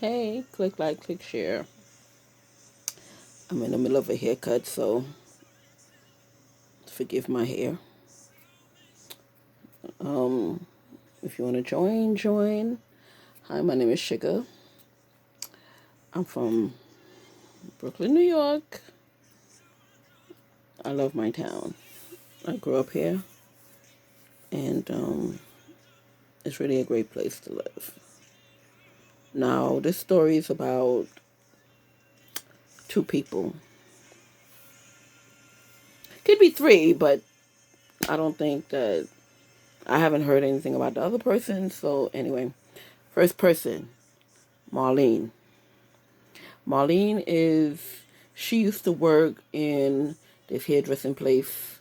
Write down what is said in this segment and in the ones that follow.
Hey, click like, click share. I'm in the middle of a haircut, so forgive my hair. Um, if you want to join, join. Hi, my name is Sugar. I'm from Brooklyn, New York. I love my town. I grew up here, and it's really a great place to live. Now, this story is about two people. Could be three, but I don't think that I haven't heard anything about the other person. So, anyway, first person, Marlene. She used to work in this hairdressing place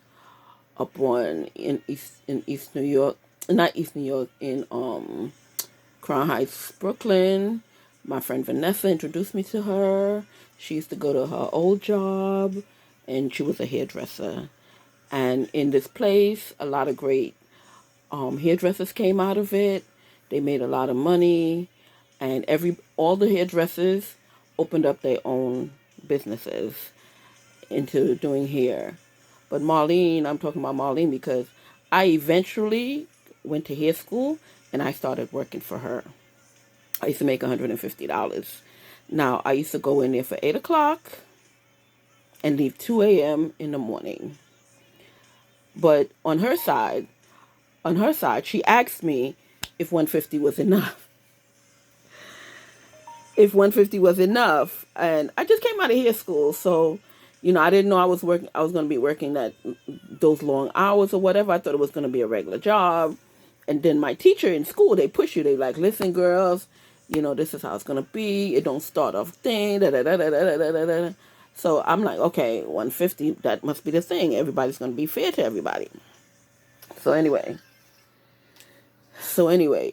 up on in East New York, not East New York, in Crown Heights, Brooklyn. My friend Vanessa introduced me to her. She used to go to her old job, and she was a hairdresser. And in this place, a lot of great hairdressers came out of it. They made a lot of money, and all the hairdressers opened up their own businesses into doing hair. But Marlene, I'm talking about Marlene because I eventually went to hair school and I started working for her. I used to make $150. Now, I used to go in there for 8 o'clock and leave 2 a.m. in the morning. But on her side, she asked me if 150 was enough. If 150 was enough. And I just came out of hair school, so I didn't know I was going to be working those long hours or whatever. I thought it was going to be a regular job. And then my teacher in school, they push you. They like, listen, girls, this is how it's going to be. It don't start off thing. Da, da, da, da, da, da, da, da. So I'm like, okay, 150, that must be the thing. Everybody's going to be fair to everybody. So anyway,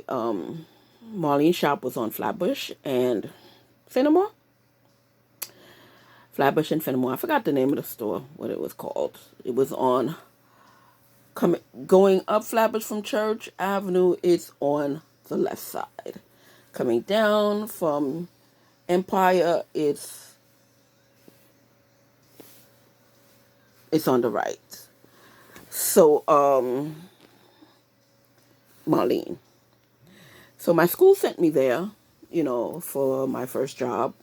Marlene's shop was on Flatbush and Fenimore. Flatbush and Fenimore. I forgot the name of the store, what it was called. It was on going up Flatbush from Church Avenue. It's on the left side. Coming down from Empire, it's on the right. So, Marlene. So my school sent me there, for my first job.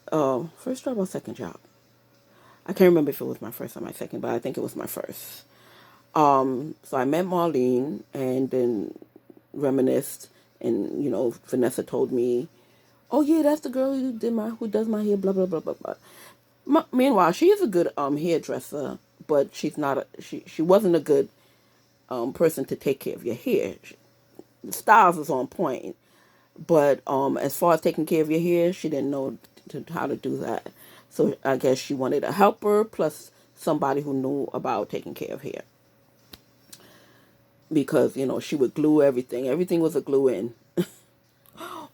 First job or second job? I can't remember if it was my first or my second, but I think it was my first. So I met Marlene and then reminisced, and Vanessa told me, "Oh yeah, that's the girl who does my hair." Blah blah blah blah blah. Meanwhile, she is a good hairdresser, but she wasn't a good person to take care of your hair. The styles was on point, but as far as taking care of your hair, she didn't know how to do that. So I guess she wanted a helper plus somebody who knew about taking care of hair, because she would glue everything. Everything was a glue in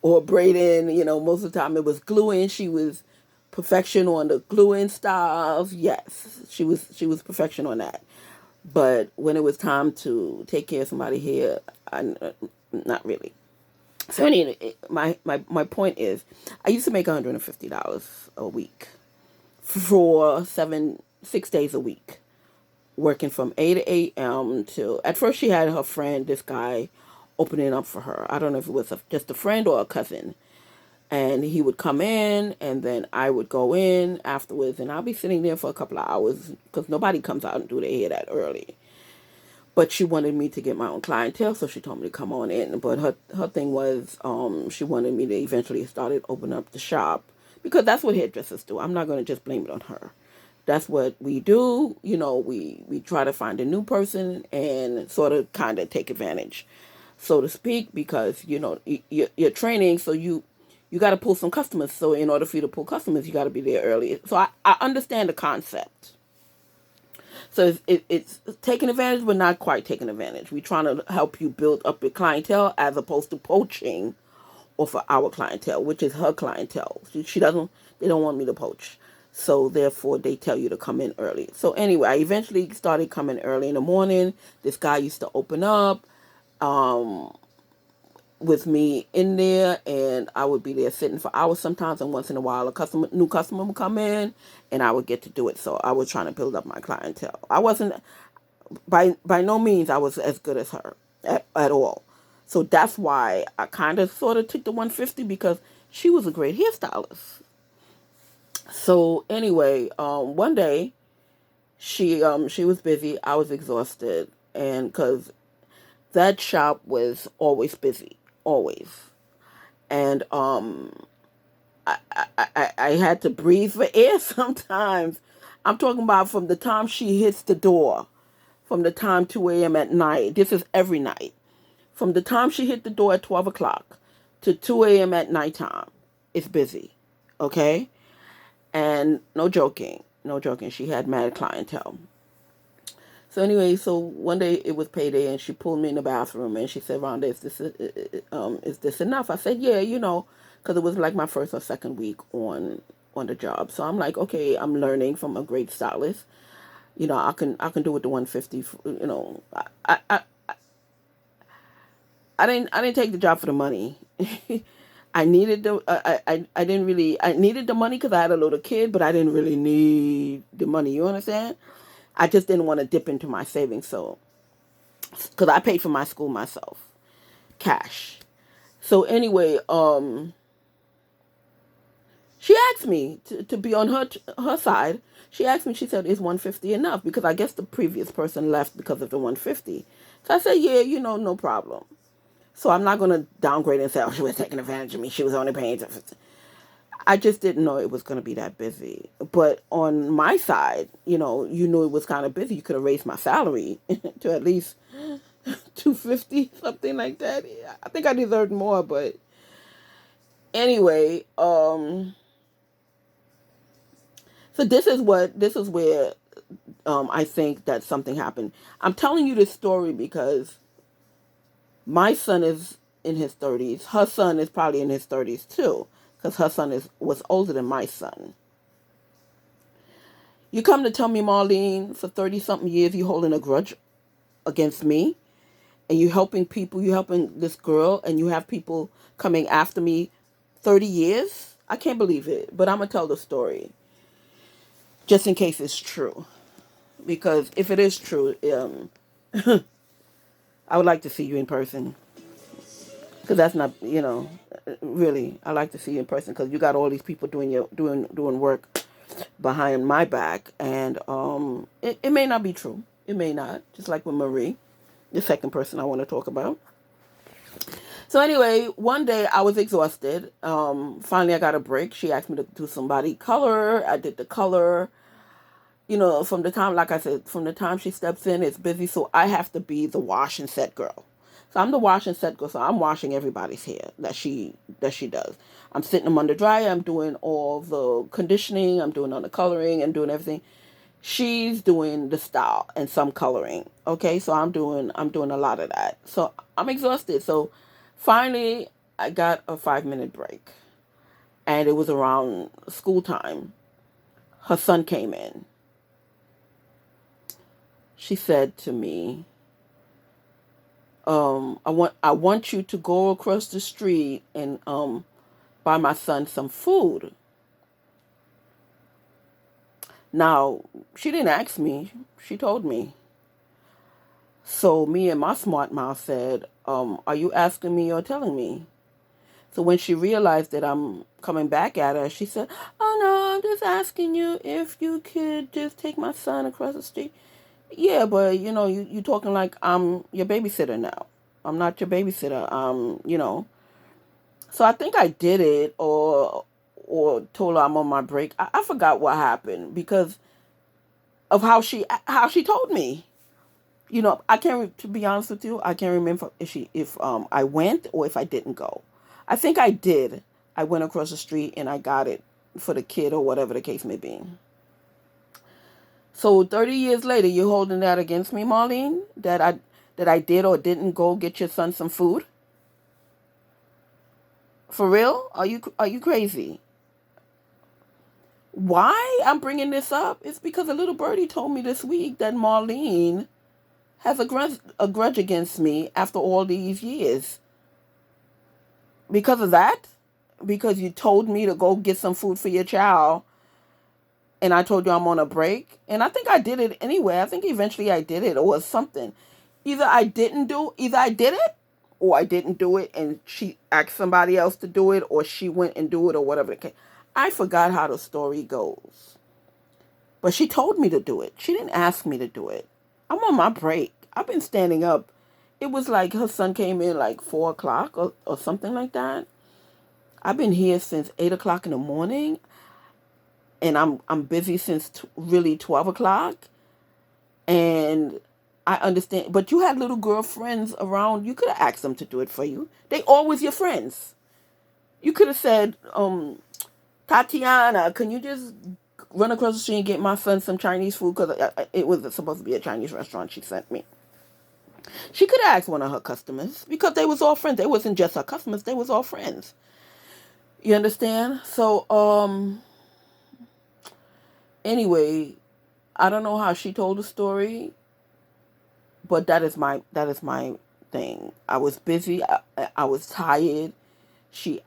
or braid in. Most of the time it was glue in. She was perfection on the glue in styles. Yes, she was perfection on that. But when it was time to take care of somebody's hair, not really. So anyway, my point is, I used to make $150 a week for 6 days a week, working from 8 a.m. till, at first she had her friend, this guy, opening up for her. I don't know if it was just a friend or a cousin. And he would come in, and then I would go in afterwards, and I'll be sitting there for a couple of hours because nobody comes out and do their hair that early. But she wanted me to get my own clientele, so she told me to come on in. But her thing was, she wanted me to eventually started open up the shop, because that's what hairdressers do. I'm not going to just blame it on her. That's what we do. We try to find a new person and sort of kind of take advantage, so to speak, because you're training, so you got to pull some customers. So in order for you to pull customers, you got to be there early. So I understand the concept. So it's taking advantage, but not quite taking advantage. We're trying to help you build up your clientele as opposed to poaching off of our clientele, which is her clientele. They don't want me to poach. So therefore, they tell you to come in early. So anyway, I eventually started coming early in the morning. This guy used to open up. with me in there, and I would be there sitting for hours sometimes, and once in a while new customer would come in, and I would get to do it. So I was trying to build up my clientele. I wasn't, by no means I was as good as her at all. So that's why I kind of sort of took the 150, because she was a great hairstylist. So anyway, one day she was busy. I was exhausted, and because that shop was always busy, always. And I had to breathe for air sometimes. I'm talking about from the time she hits the door, from the time 2 a.m. at night. This is every night. From the time she hit the door at 12 o'clock to 2 a.m. at nighttime, it's busy. Okay? And no joking, no joking. She had mad clientele. So anyway, so one day it was payday, and she pulled me in the bathroom, and she said, "Rhonda, is this enough?" I said, "Yeah, because it was like my first or second week on the job." So I'm like, "Okay, I'm learning from a great stylist. I can do with the 150. I didn't take the job for the money. I needed I didn't really, I needed the money because I had a little kid, but I didn't really need the money. You understand? I just didn't want to dip into my savings, so because I paid for my school myself, cash. So anyway, she asked me to be on her side. She asked me. She said, "Is 150 enough?" Because I guess the previous person left because of the 150. So I said, "Yeah, no problem." So I'm not gonna downgrade and say, "Oh, she was taking advantage of me. She was only paying." I just didn't know it was going to be that busy. But on my side, you knew it was kind of busy. You could have raised my salary to at least 250, something like that. I think I deserved more, but anyway, so this is where I think that something happened. I'm telling you this story because my son is in his 30s. Her son is probably in his 30s too, because her son was older than my son. You come to tell me, Marlene, for 30 something years you holding a grudge against me, and you helping people, you helping this girl, and you have people coming after me 30 years? I can't believe it, but I'm going to tell the story just in case it's true. Because if it is true, I would like to see you in person. Because that's not, really, I like to see you in person because you got all these people doing work behind my back, and it may not be true. It may not. Just like with Marie, the second person I want to talk about. So anyway, one day I was exhausted. Finally, I got a break. She asked me to do some body color. I did the color. From the time, like I said, from the time she steps in, it's busy. So I have to be the wash and set girl. So I'm the wash and set girl. So I'm washing everybody's hair that she does. I'm sitting them under dryer. I'm doing all the conditioning. I'm doing all the coloring and doing everything. She's doing the style and some coloring. Okay, so I'm doing a lot of that. So I'm exhausted. So finally, I got a 5 minute break, and it was around school time. Her son came in. She said to me, I want you to go across the street and buy my son some food. Now, she didn't ask me. She told me. So me and my smart mouth said, are you asking me or telling me? So when she realized that I'm coming back at her, she said, "Oh no, I'm just asking you if you could just take my son across the street." Yeah, but you talking like I'm your babysitter now. I'm not your babysitter. So I think I did it, or told her I'm on my break. I forgot what happened because of how she told me. I can't, to be honest with you, I can't remember if I went or if I didn't go. I think I did. I went across the street and I got it for the kid or whatever the case may be. So 30 years later, you're holding that against me, Marlene? That I did or didn't go get your son some food? For real? Are you crazy? Why I'm bringing this up is because a little birdie told me this week that Marlene has a grudge against me after all these years. Because of that, because you told me to go get some food for your child, and I told you I'm on a break, and I think I did it anyway. I think eventually I did it or something. Either I did it or I didn't do it, and she asked somebody else to do it, or she went and do it, or whatever the case. I forgot how the story goes, but she told me to do it. She didn't ask me to do it. I'm on my break. I've been standing up. It was like her son came in like 4 o'clock or something like that. I've been here since 8 o'clock in the morning, and I'm busy since really 12 o'clock. And I understand, but you had little girlfriends around. You could have asked them to do it for you. They always your friends. You could have said, Tatiana, can you just run across the street and get my son some Chinese food? Because it was supposed to be a Chinese restaurant she sent me. She could have asked one of her customers because they was all friends. They wasn't just her customers. They was all friends. You understand? So, anyway, I don't know how she told the story, but that is my thing. I was busy. I was tired. She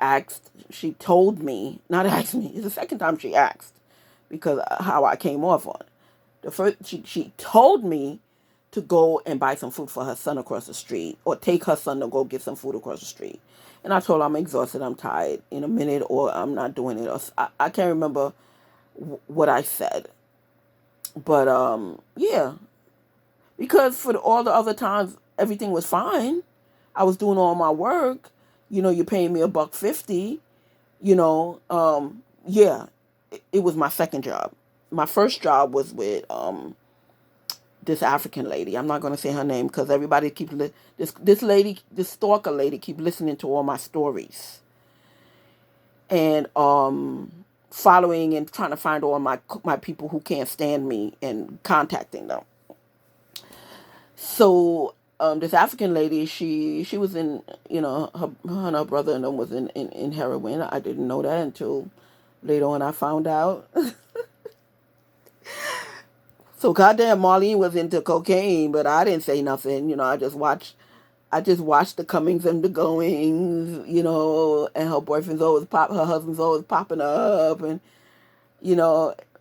told me, not asked me. It's the second time she asked because how I came off on it. The first, she told me to go and buy some food for her son across the street, or take her son to go get some food across the street. And I told her I'm exhausted, I'm tired, in a minute, or I'm not doing it. Or I can't remember what I said, but yeah, because for all the other times everything was fine. I was doing all my work. You're paying me $1.50. Yeah, it was my second job. My first job was with this African lady. I'm not gonna say her name because everybody this lady, this stalker lady, keep listening to all my stories, and following and trying to find all my people who can't stand me and contacting them. So this African lady, she was in, her and her brother and them was in heroin. I didn't know that until later on I found out. So goddamn Marlene was into cocaine, but I didn't say nothing. I just watched the comings and the goings, and her husband's always popping up, and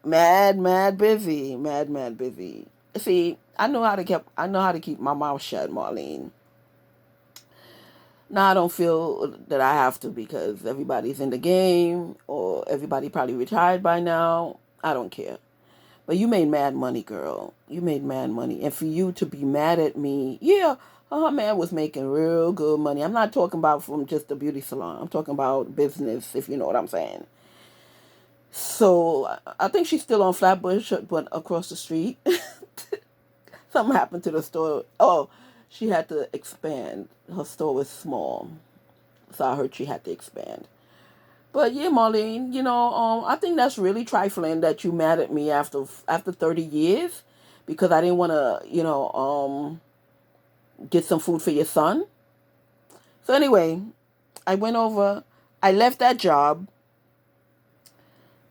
mad, mad busy, mad, mad busy. See, I know how to keep my mouth shut, Marlene. Now I don't feel that I have to because everybody's in the game, or everybody probably retired by now. I don't care. But you made mad money, girl. You made mad money. And for you to be mad at me, yeah, her man was making real good money. I'm not talking about from just the beauty salon. I'm talking about business, if you know what I'm saying. So I think she's still on Flatbush, but across the street. Something happened to the store. Oh, she had to expand. Her store was small. So I heard she had to expand. But yeah, Marlene, I think that's really trifling that you mad at me after 30 years because I didn't want to, get some food for your son. So anyway, I went over, I left that job,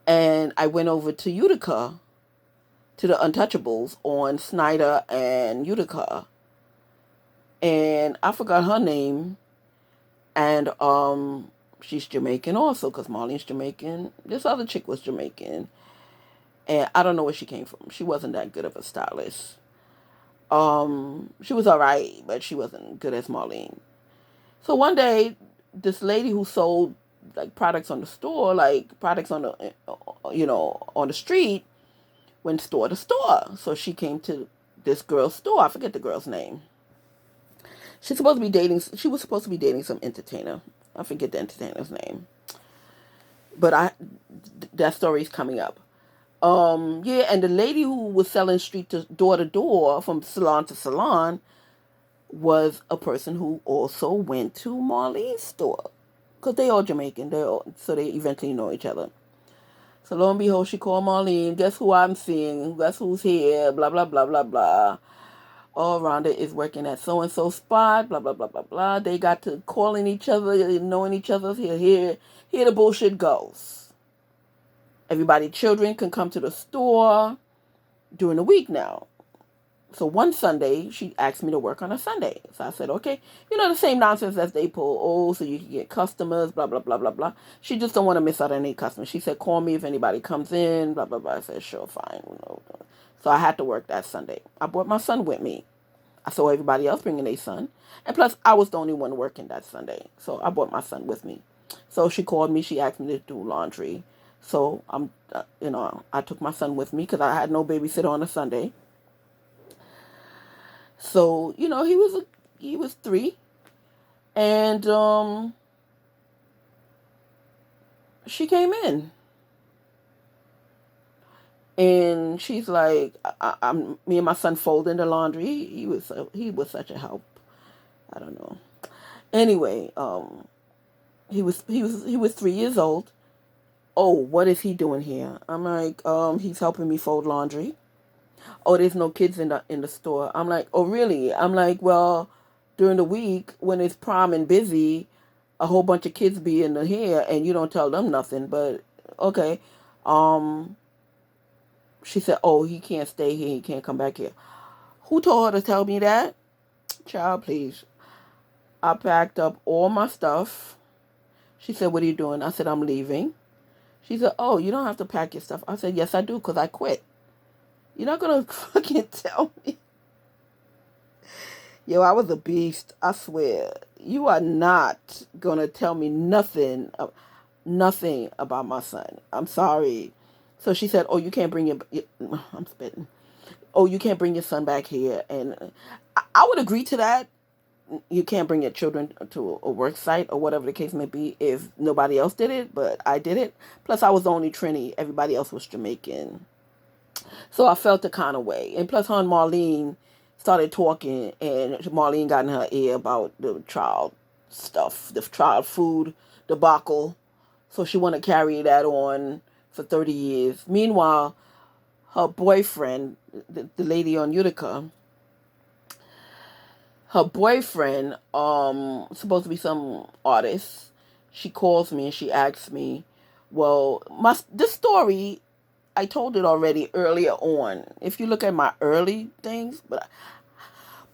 and I went over to Utica, to the Untouchables on Snyder and Utica. And I forgot her name. And she's Jamaican also, because Marlene's Jamaican. This other chick was Jamaican. And I don't know where she came from. She wasn't that good of a stylist. She was alright, but she wasn't good as Marlene. So one day, this lady who sold like products on the store, like products on the, on the street, went store to store. So she came to this girl's store. I forget the girl's name. She was supposed to be dating some entertainer. I forget the entertainer's name. But that story's coming up. Yeah, and the lady who was selling street to door from salon to salon was a person who also went to Marlene's store. Because they all Jamaican. So they eventually know each other. So lo and behold, she called Marlene. Guess who I'm seeing? Guess who's here? Blah, blah, blah, blah, blah. Oh, Rhonda is working at so-and-so spot. Blah, blah, blah, blah, blah. They got to calling each other, knowing each other. Here the bullshit goes. Everybody, children can come to the store during the week now. So one Sunday, she asked me to work on a Sunday. So I said, okay. You know, the same nonsense as they pull. Oh, so you can get customers, blah, blah, blah, blah, blah. She just don't want to miss out on any customers. She said, call me if anybody comes in, blah, blah, blah. I said, sure, fine. You know. So I had to work that Sunday. I brought my son with me. I saw everybody else bringing their son. And plus, I was the only one working that Sunday. So I brought my son with me. So she called me. She asked me to do laundry. So I took my son with me because I had no babysitter on a Sunday. So he was 3, and she came in, and she's like, I'm me and my son folding the laundry. He was such a help. I don't know. Anyway, he was 3 years old. Oh, what is he doing here? I'm like, he's helping me fold laundry. Oh, there's no kids in the store. I'm like, oh really? I'm like, well, during the week when it's prom and busy, a whole bunch of kids be in the here and you don't tell them nothing. But okay. Um, she said, oh, he can't stay here. He can't come back here. Who told her to tell me that? Child, please. I packed up all my stuff. She said, what are you doing? I said, I'm leaving. She said, oh, you don't have to pack your stuff. I said, yes, I do, because I quit. You're not going to fucking tell me. Yo, I was a beast. I swear. You are not going to tell me nothing about my son. I'm sorry. So she said, oh, you can't bring I'm spitting. Oh, you can't bring your son back here. And I would agree to that. You can't bring your children to a work site or whatever the case may be if nobody else did it, but I did it. Plus, I was the only Trini. Everybody else was Jamaican. So I felt the kind of way. And plus, her and Marlene started talking, and Marlene got in her ear about the child stuff, the child food debacle. So she wanted to carry that on for 30 years. Meanwhile, her boyfriend, the lady on Utica, her boyfriend, supposed to be some artist, she calls me and she asks me, well, this story, I told it already earlier on. If you look at my early things, but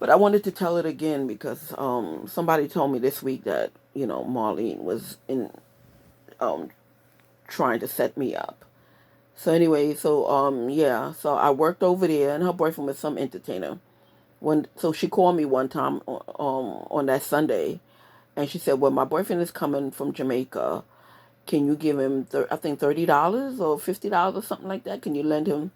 I wanted to tell it again because somebody told me this week that Marlene was in um trying to set me up. So anyway, yeah, so I worked over there, and her boyfriend was some entertainer. So she called me one time on that Sunday, and she said, "Well, my boyfriend is coming from Jamaica. Can you give him, I think $30 or $50 or something like that? Can you lend him?"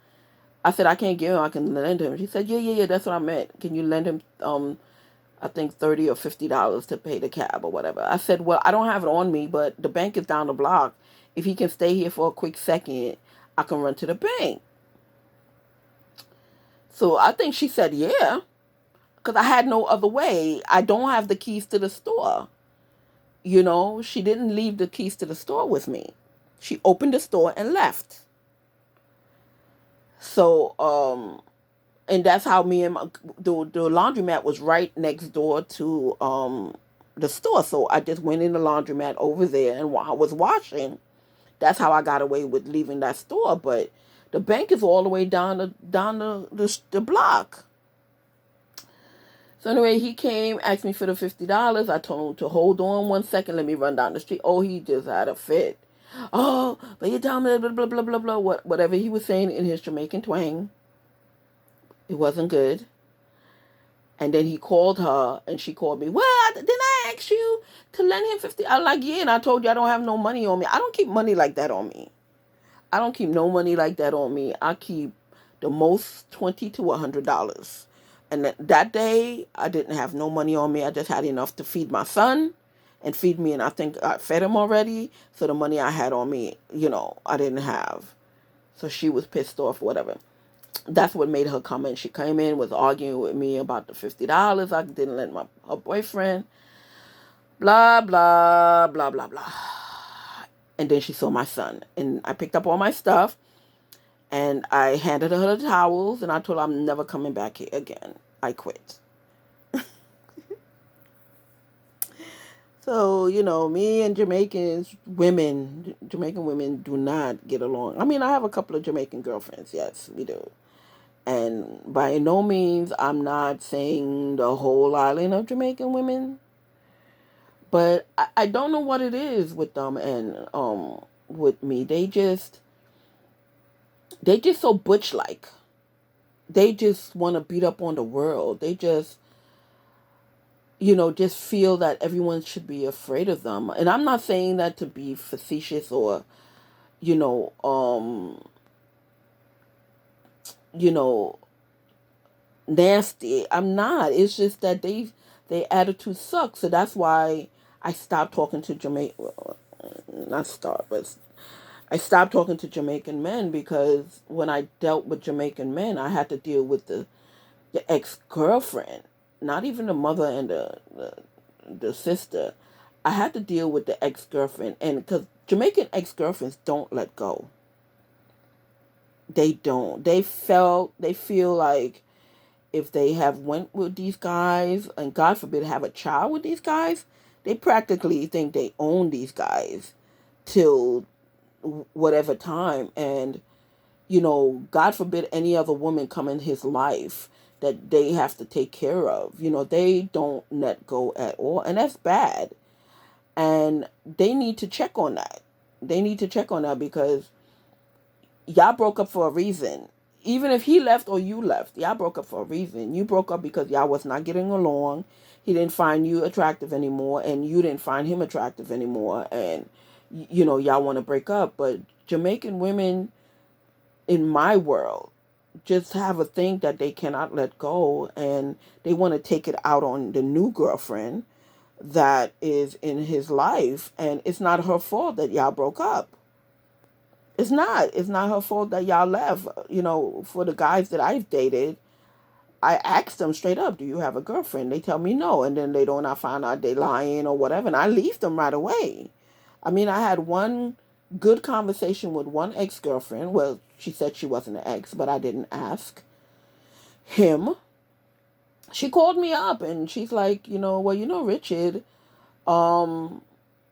I said, "I can't give him. I can lend him." She said, "Yeah, yeah, yeah. That's what I meant. Can you lend him, I think $30 or $50 to pay the cab or whatever?" I said, "Well, I don't have it on me, but the bank is down the block. If he can stay here for a quick second, I can run to the bank." So I think she said, "Yeah," because I had no other way. I don't have the keys to the store. She didn't leave the keys to the store with me. She opened the store and left. So, and that's how me and the laundromat was right next door to the store. So I just went in the laundromat over there, and while I was washing, that's how I got away with leaving that store. But the bank is all the way down the block. So anyway, he came, asked me for the $50. I told him to hold on 1 second, let me run down the street. Oh, he just had a fit. Oh, but you tell me blah blah blah blah blah. Whatever he was saying in his Jamaican twang, it wasn't good. And then he called her, and she called me. Well, didn't I ask you to lend him 50? I'm like, yeah, and I told you I don't have no money on me. I don't keep money like that on me. I don't keep no money like that on me. I keep the most $20 to $100. And that day, I didn't have no money on me. I just had enough to feed my son and feed me. And I think I fed him already. So the money I had on me, I didn't have. So she was pissed off, whatever. That's what made her come in. She came in, was arguing with me about the $50. I didn't let her boyfriend. Blah, blah, blah, blah, blah. And then she saw my son. And I picked up all my stuff. And I handed her the towels, and I told her I'm never coming back here again. I quit. So, me and Jamaican women do not get along. I mean, I have a couple of Jamaican girlfriends. Yes, we do. And by no means, I'm not saying the whole island of Jamaican women, but I don't know what it is with them and with me. They just so butch like. They just want to beat up on the world. They just just feel that everyone should be afraid of them. And I'm not saying that to be facetious or, you know, you know, nasty. I'm not. It's just that their attitude sucks. So that's why I stopped talking to not start, but I stopped talking to Jamaican men because when I dealt with Jamaican men, I had to deal with the ex girlfriend, not even the mother and the sister. I had to deal with the ex girlfriend, and because Jamaican ex girlfriends don't let go. They don't. They feel like if they have went with these guys, and God forbid have a child with these guys, they practically think they own these guys till whatever time. And God forbid any other woman come in his life that they have to take care of. They don't let go at all, and that's bad. And they need to check on that. They need to check on that because y'all broke up for a reason. Even if he left or you left, y'all broke up for a reason. You broke up because y'all was not getting along. He didn't find you attractive anymore, and you didn't find him attractive anymore. And y'all want to break up. But Jamaican women, in my world, just have a thing that they cannot let go, and they want to take it out on the new girlfriend that is in his life. And it's not her fault that y'all broke up. It's not her fault that y'all left. For the guys that I've dated, I asked them straight up, do you have a girlfriend? They tell me no, and then they don't. I find out they lying or whatever, and I leave them right away. I mean, I had one good conversation with one ex-girlfriend. Well, she said she wasn't an ex, but I didn't ask him. She called me up and she's like, well, Richard, um,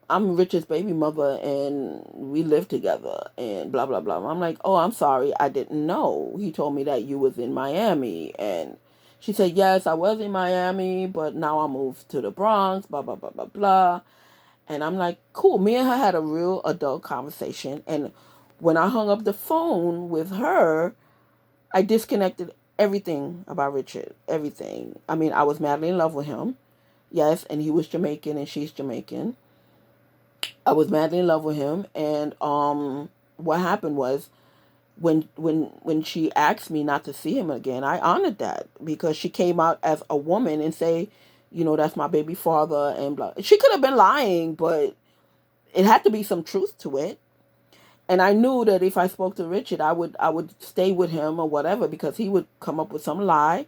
I'm Richard's baby mother and we live together and blah, blah, blah. I'm like, oh, I'm sorry. I didn't know. He told me that you was in Miami. And she said, yes, I was in Miami, but now I moved to the Bronx, blah, blah, blah, blah, blah. And I'm like, cool. Me and her had a real adult conversation. And when I hung up the phone with her, I disconnected everything about Richard. Everything. I mean, I was madly in love with him. Yes, and he was Jamaican and she's Jamaican. I was madly in love with him. And what happened was when she asked me not to see him again, I honored that because she came out as a woman and say, that's my baby father and blah. She could have been lying, but it had to be some truth to it. And I knew that if I spoke to Richard, I would stay with him or whatever because he would come up with some lie.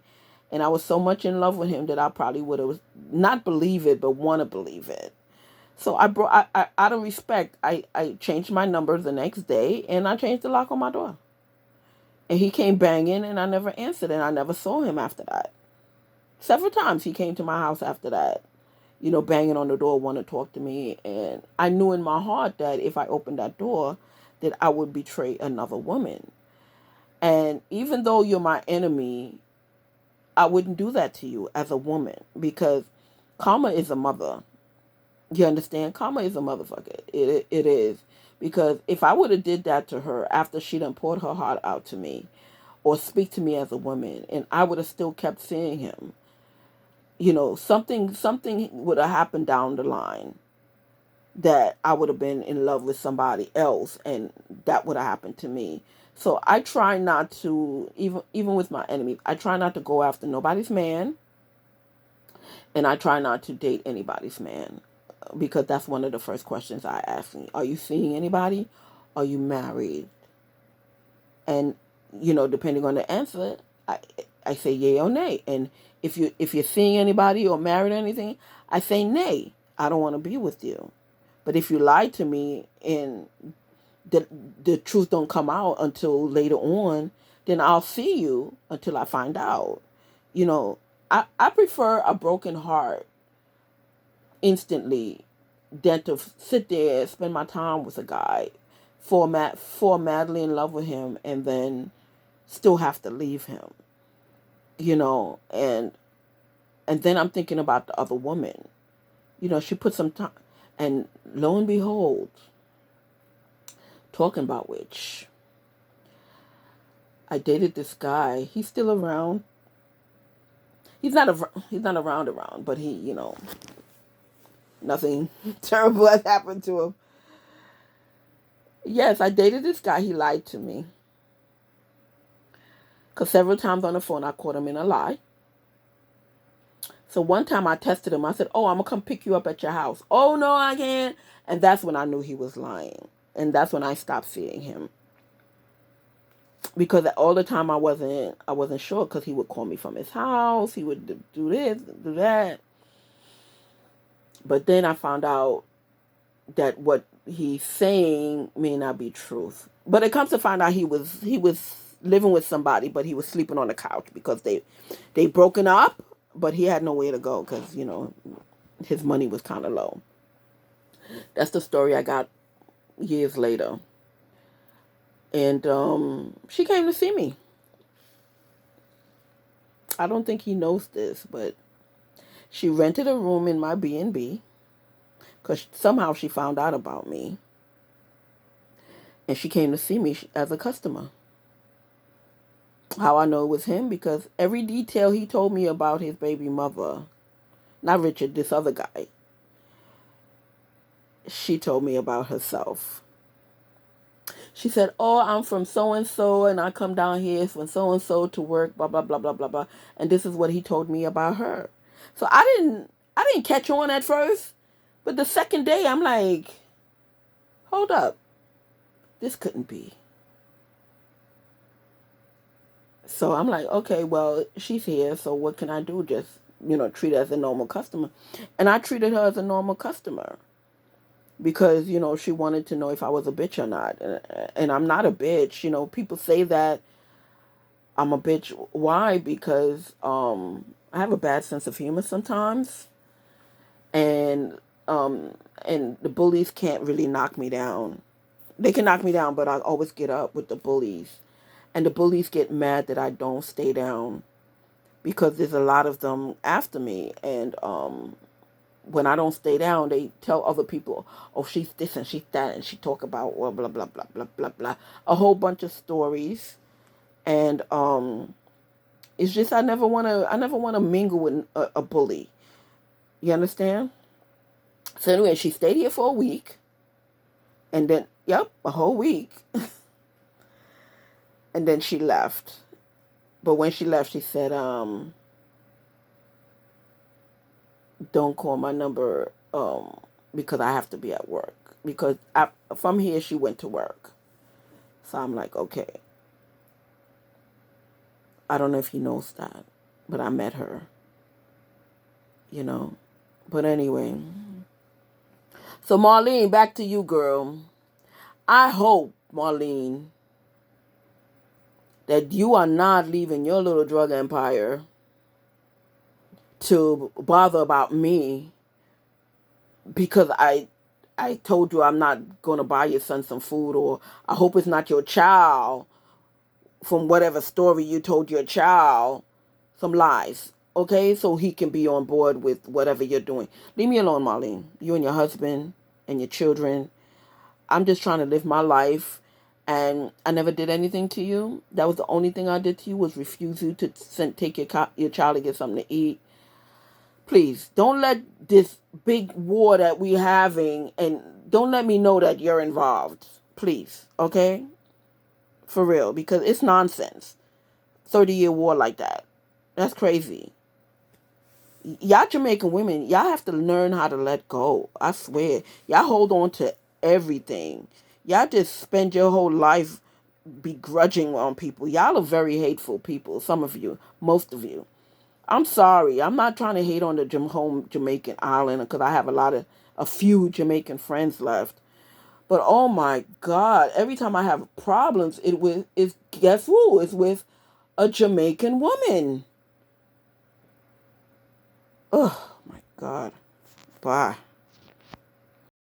And I was so much in love with him that I probably would have not believe it, but want to believe it. So I out of respect, I changed my number the next day and I changed the lock on my door. And he came banging and I never answered and I never saw him after that. Several times he came to my house after that, banging on the door, want to talk to me. And I knew in my heart that if I opened that door, that I would betray another woman. And even though you're my enemy, I wouldn't do that to you as a woman because karma is a mother. You understand? Karma is a motherfucker. It is. Because if I would have did that to her after she done poured her heart out to me or speak to me as a woman and I would have still kept seeing him, something would have happened down the line that I would have been in love with somebody else and that would have happened to me. So I try not to, even with my enemies, I try not to go after nobody's man and I try not to date anybody's man because that's one of the first questions I ask me. Are you seeing anybody? Are you married? And depending on the answer, I say yay or nay. And if you're seeing anybody or married or anything, I say nay. I don't want to be with you. But if you lie to me and the truth don't come out until later on, then I'll see you until I find out. I prefer a broken heart instantly than to sit there and spend my time with a guy for madly in love with him and then still have to leave him, and then I'm thinking about the other woman. She put some time, and lo and behold, talking about which, I dated this guy. He's still around. He's not around, but nothing terrible has happened to him. Yes, I dated this guy. He lied to me. Because several times on the phone, I caught him in a lie. So one time I tested him. I said, "Oh, I'm going to come pick you up at your house." "Oh, no, I can't." And that's when I knew he was lying. And that's when I stopped seeing him. Because all the time I wasn't sure, because he would call me from his house. He would do this, do that. But then I found out that what he's saying may not be truth. But it comes to find out he was living with somebody, but he was sleeping on the couch because they broken up, but he had nowhere to go because his money was kind of low. That's the story I got years later, and she came to see me. I don't think he knows this, but she rented a room in my B&B because somehow she found out about me, and she came to see me as a customer. How I know it was him? Because every detail he told me about his baby mother, not Richard, this other guy, she told me about herself. She said, "Oh, I'm from so and so, and I come down here from so and so to work, blah blah blah blah blah blah." And this is what he told me about her. So I didn't catch on at first, but the second day I'm like, "Hold up, this couldn't be." So I'm like, "Okay, well, she's here, so what can I do? Just, treat her as a normal customer." And I treated her as a normal customer because, she wanted to know if I was a bitch or not. And I'm not a bitch. People say that I'm a bitch. Why? Because I have a bad sense of humor sometimes. And and the bullies can't really knock me down. They can knock me down, but I always get up with the bullies. And the bullies get mad that I don't stay down because there's a lot of them after me. And when I don't stay down, they tell other people, "Oh, she's this and she's that," and she talk about blah blah blah blah blah blah blah, a whole bunch of stories. And it's just I never wanna mingle with a bully. You understand? So anyway, she stayed here for a week, and then yep, a whole week, and then she left. But when she left, she said, "Don't call my number because I have to be at work." Because from here, she went to work. So I'm like, okay. I don't know if he knows that, but I met her, you know. But anyway, so Marlene, back to you, girl. I hope, Marlene, that you are not leaving your little drug empire to bother about me because I told you I'm not going to buy your son some food, or I hope it's not your child from whatever story you told your child, some lies, okay? So he can be on board with whatever you're doing. Leave me alone, Marlene. You and your husband and your children. I'm just trying to live my life, and I never did anything to you. That was the only thing I did to you, was refuse you to take your child to get something to eat. Please don't let this big war that we're having, and don't let me know that you're involved. Please, okay? For real, because it's nonsense. 30-year war like that. That's crazy. Y'all Jamaican women, y'all have to learn how to let go. I swear. Y'all hold on to everything. Y'all just spend your whole life begrudging on people. Y'all are very hateful people. Some of you. Most of you. I'm sorry. I'm not trying to hate on the home Jamaican island because I have a few Jamaican friends left. But oh my God, every time I have problems, it's guess who? It's with a Jamaican woman. Oh my God. Bye.